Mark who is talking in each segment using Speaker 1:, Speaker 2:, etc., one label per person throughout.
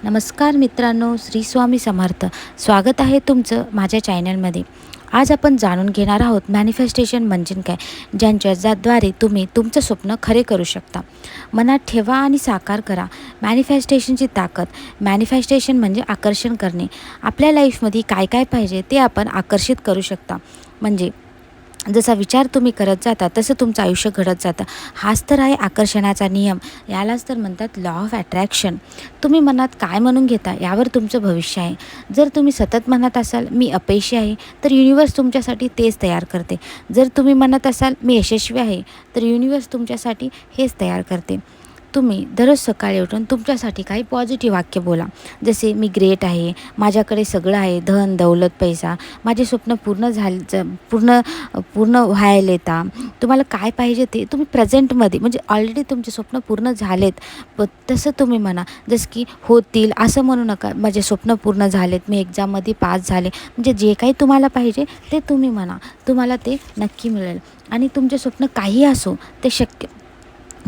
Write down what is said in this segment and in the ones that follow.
Speaker 1: नमस्कार मित्रांनो, श्री स्वामी समर्थ. स्वागत आहे तुमचं माझ्या चॅनलमध्ये. आज आपण जाणून घेणार आहोत मॅनिफेस्टेशन म्हणजे काय, ज्याद्वारे तुम्ही तुमचं स्वप्न खरे करू शकता. मनात ठेवा आणि साकार करा. मॅनिफेस्टेशनची ताकद. मॅनिफेस्टेशन म्हणजे आकर्षण करणे. आपल्या लाईफमध्ये काय काय पाहिजे ते आपण आकर्षित करू शकता. म्हणजे जसा विचार तुम्ही करत जाता तसं तुमचं आयुष्य घडत जातं. हाच तर आहे आकर्षणाचा नियम. यालाच तर म्हणतात लॉ ऑफ अट्रॅक्शन. तुम्ही मनात काय म्हणून घेता यावर तुमचं भविष्य आहे. जर तुम्ही सतत म्हणत असाल मी अपयशी आहे, तर युनिवर्स तुमच्यासाठी तेच तयार करते. जर तुम्ही म्हणत असाल मी यशस्वी आहे, तर युनिवर्स तुमच्यासाठी हेच तयार करते. तुम्ही दररोज सकाळी उठून तुमच्यासाठी काही पॉझिटिव्ह वाक्य बोला. जसे मी ग्रेट आहे, माझ्याकडे सगळं आहे, धन दौलत पैसा, माझे स्वप्न पूर्ण पूर्ण व्हायला येता. तुम्हाला काय पाहिजे ते तुम्ही प्रेझेंटमध्ये, म्हणजे ऑलरेडी तुमचे स्वप्न पूर्ण झालेत, तसं तुम्ही म्हणा. जसं की होतील असं म्हणू नका, माझे स्वप्न पूर्ण झालेत, मी एक्झाममध्ये पास झाले. म्हणजे जे काही तुम्हाला पाहिजे ते तुम्ही म्हणा, तुम्हाला ते नक्की मिळेल. आणि तुमचे स्वप्न काही असो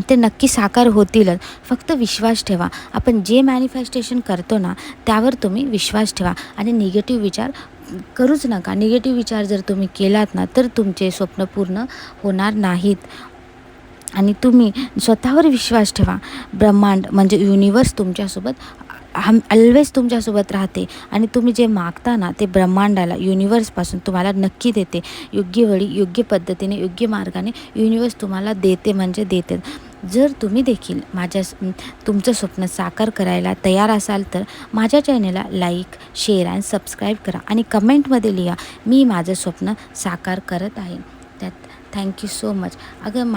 Speaker 1: ते नक्की साकार होतीलच. फक्त विश्वास ठेवा. आपण जे मॅनिफेस्टेशन करतो ना त्यावर तुम्ही विश्वास ठेवा आणि निगेटिव्ह विचार करूच नका. निगेटिव्ह विचार जर तुम्ही केलात ना तर तुमचे स्वप्न पूर्ण होणार नाहीत. आणि तुम्ही स्वतःवर विश्वास ठेवा. ब्रह्मांड म्हणजे युनिवर्स तुमच्यासोबत ऑलवेज तुमच्यासोबत राहते. आणि तुम्ही जे मागता ना ते ब्रह्मांडाला, युनिवर्सपासून तुम्हाला नक्की देते. योग्य वेळी, योग्य पद्धतीने, योग्य मार्गाने युनिवर्स तुम्हाला देते म्हणजे देते. जर तुम्ही देखील तुमचं स्वप्न साकार करायला तयार असाल तर माझ्या चॅनलला लाईक, शेअर आणि सबस्क्राईब करा. आणि कमेंटमध्ये लिहा मी माझं स्वप्न साकार करत आहे. त्यात थँक्यू सो मच. अगं